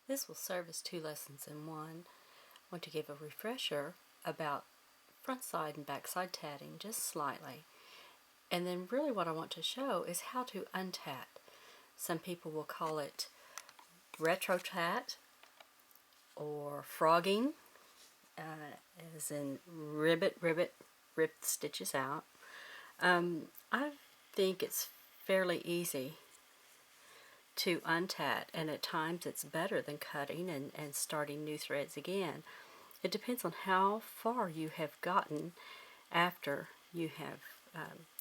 This will serve as 2 lessons in one. I want to give a refresher about front side and back side tatting just slightly. And then really what I want to show is how to untat. Some people will call it retro tat or frogging, as in rip the stitches out. I think it's fairly easy to untat, and at times it's better than cutting and starting new threads again. It depends on how far you have gotten after you have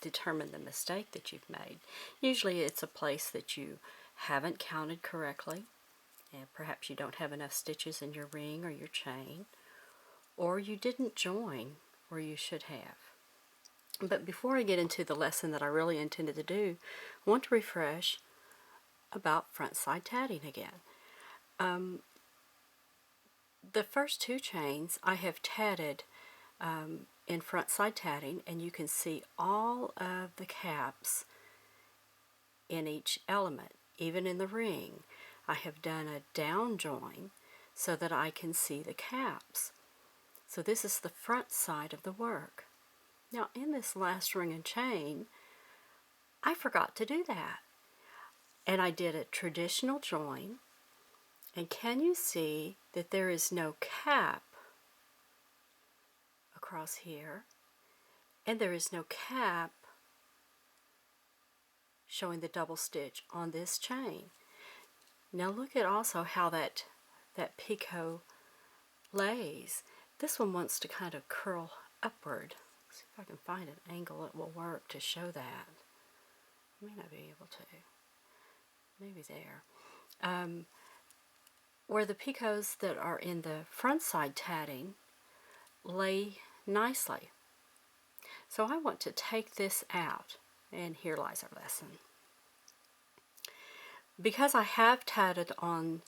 determined the mistake that you've made. Usually it's a place that you haven't counted correctly, and perhaps you don't have enough stitches in your ring or your chain, or you didn't join where you should have. But before I get into the lesson that I really intended to do, I want to refresh about front side tatting again. The first 2 chains I have tatted in front side tatting, and you can see all of the caps in each element. Even in the ring, I have done a down join so that I can see the caps. So this is the front side of the work. Now in this last ring and chain, I forgot to do that. And I did a traditional join, and can you see that there is no cap across here, and there is no cap showing the double stitch on this chain. Now look at also how that picot lays. This one wants to kind of curl upward. Let's see if I can find an angle that will work to show that. I may not be able to. Maybe there. Where the picots that are in the front side tatting lay nicely. So I want to take this out, and here lies our lesson. Because I have tatted on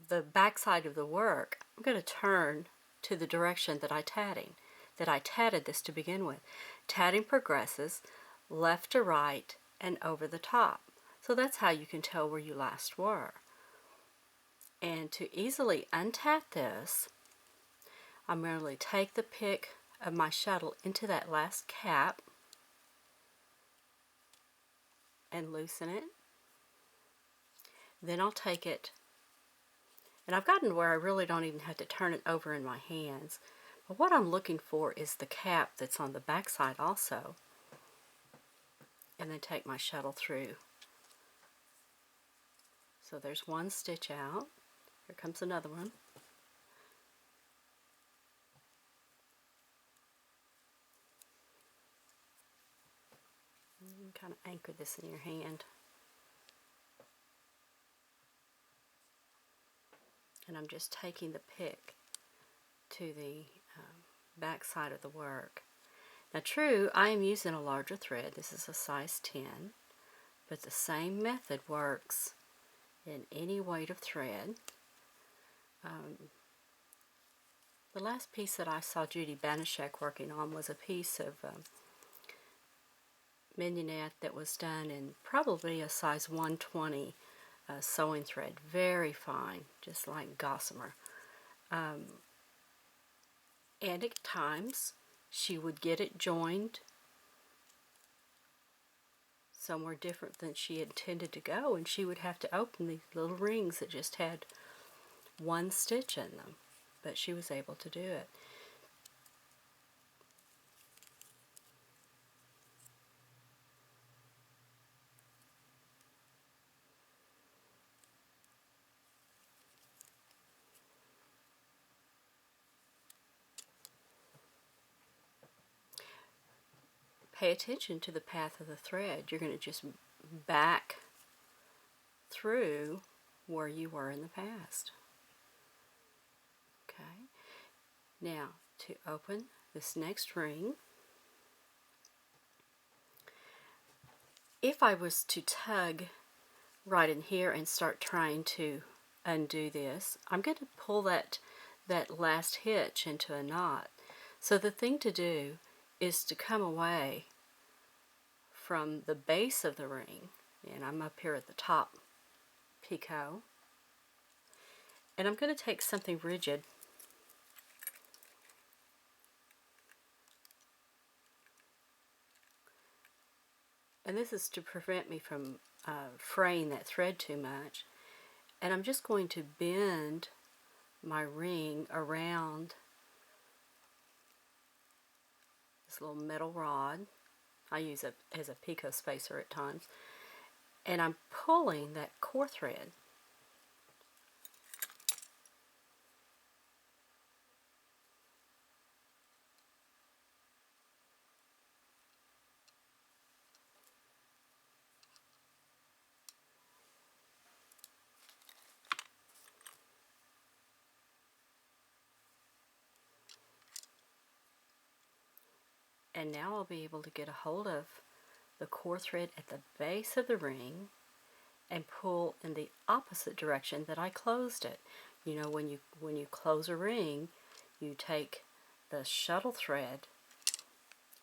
the back side of the work, I'm going to turn to the direction that I tatted this to begin with. Tatting progresses left to right and over the top. So that's how you can tell where you last were. And to easily untat this, I'm going to take the pick of my shuttle into that last cap and loosen it. Then I'll take it, and I've gotten to where I really don't even have to turn it over in my hands. But what I'm looking for is the cap that's on the back side also. And then take my shuttle through. So there's one stitch out. Here comes another one. You can kind of anchor this in your hand. And I'm just taking the pick to the back side of the work. Now true, I am using a larger thread. This is a size 10, but the same method works in any weight of thread. The last piece that I saw Judy Banashek working on was a piece of mignonette that was done in probably a size 120 sewing thread, very fine, just like gossamer. And at times she would get it joined somewhere different than she intended to go, and she would have to open these little rings that just had one stitch in them, but she was able to do it. Pay attention to the path of the thread. You're going to just back through where you were in the past. Okay. Now to open this next ring, if I was to tug right in here and start trying to undo this, I'm going to pull that last hitch into a knot. So the thing to do is to come away from the base of the ring, and I'm up here at the top picot, and I'm going to take something rigid and this is to prevent me from fraying that thread too much, and I'm just going to bend my ring around this little metal rod. I use it as a picot spacer at times, and I'm pulling that core thread. And now I'll be able to get a hold of the core thread at the base of the ring and pull in the opposite direction that I closed it. You know, when you close a ring, you take the shuttle thread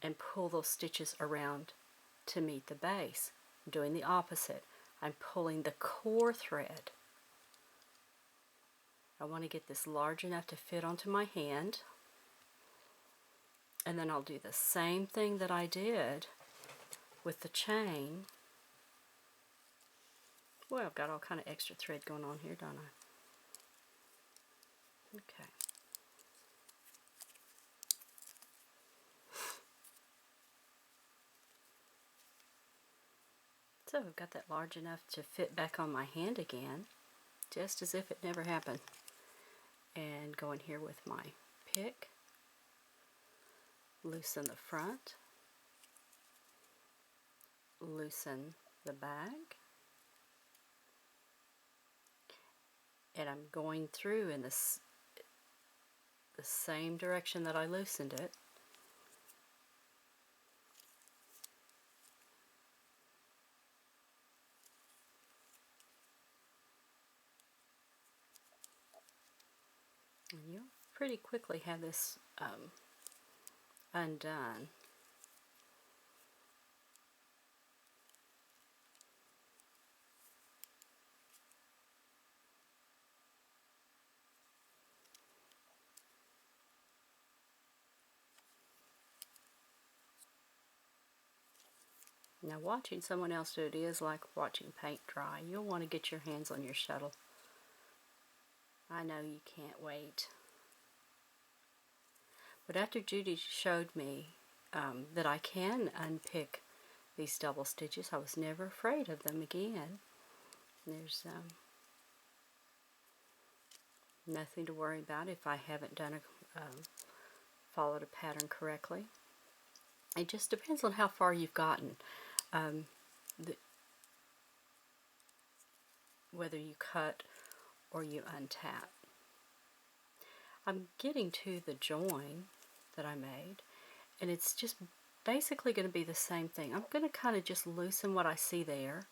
and pull those stitches around to meet the base. I'm doing the opposite. I'm pulling the core thread. I want to get this large enough to fit onto my hand. And then I'll do the same thing that I did with the chain. Well, I've got all kind of extra thread going on here, don't I? Okay. So I've got that large enough to fit back on my hand again, just as if it never happened. And go in here with my pick, loosen the front, loosen the back, and I'm going through in the same direction that I loosened it. And you'll pretty quickly have this undone. Now, watching someone else do it is like watching paint dry. You'll want to get your hands on your shuttle. I know you can't wait. But after Judy showed me that I can unpick these double stitches, I was never afraid of them again. There's nothing to worry about if I haven't done followed a pattern correctly. It just depends on how far you've gotten. Whether you cut or you untat. I'm getting to the join that I made, and it's just basically going to be the same thing. I'm going to kind of just loosen what I see there,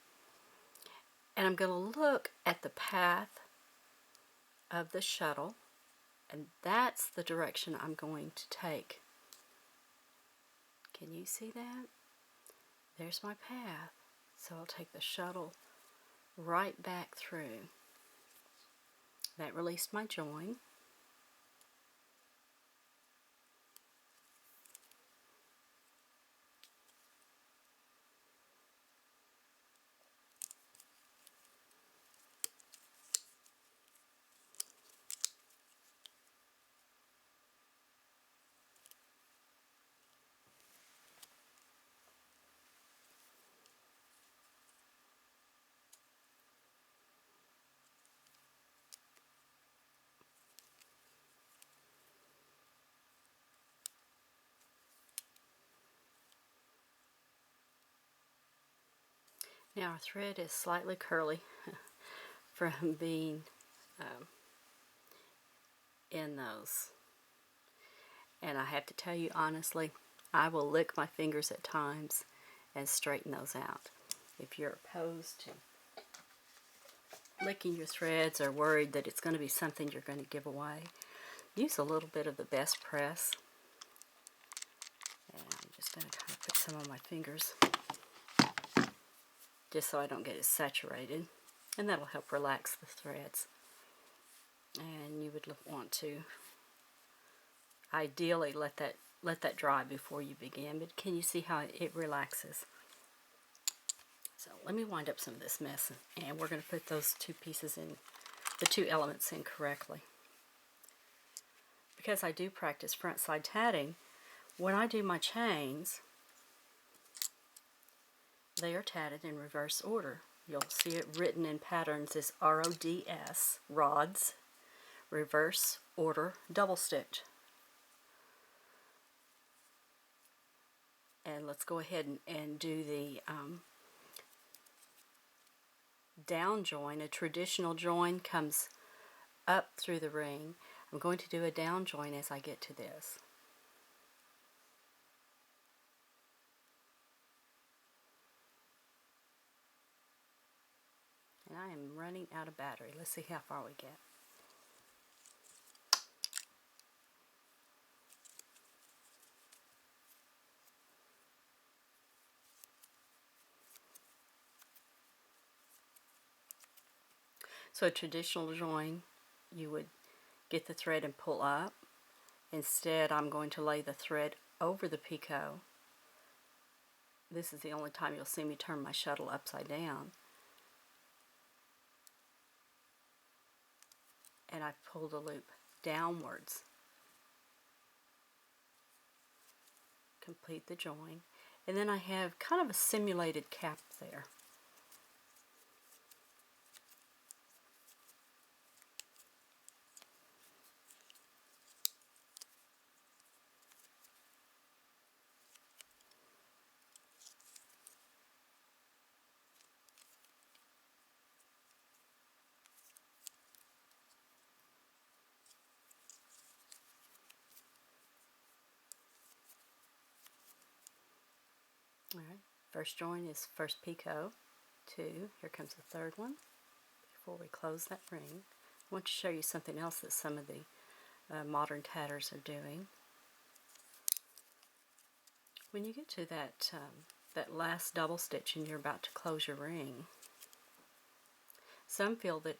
and I'm going to look at the path of the shuttle, and that's the direction I'm going to take. Can you see that? There's my path. So I'll take the shuttle right back through. That released my join. Now our thread is slightly curly from being in those. And I have to tell you honestly, I will lick my fingers at times and straighten those out. If you're opposed to licking your threads or worried that it's going to be something you're going to give away, use a little bit of the best press. And I'm just going to kind of put some on my fingers, just so I don't get it saturated. and that'll help relax the threads. And you would want to ideally let that dry before you begin, but can you see how it relaxes? So let me wind up some of this mess, and we're going to put those two pieces in, the two elements in correctly. Because I do practice front side tatting, when I do my chains, they are tatted in reverse order. You'll see it written in patterns as RODS, rods, reverse order double stitch. And let's go ahead and do the down join. A traditional join comes up through the ring. I'm going to do a down join as I get to this. And I am running out of battery. Let's see how far we get. So a traditional join, you would get the thread and pull up. Instead, I'm going to lay the thread over the picot. This is the only time you'll see me turn my shuttle upside down. And I pull the loop downwards. Complete the join. And then I have kind of a simulated cap there. Alright, first join is first picot, 2, here comes the third one. Before we close that ring, I want to show you something else that some of the modern tatters are doing. When you get to that last double stitch and you're about to close your ring, some feel that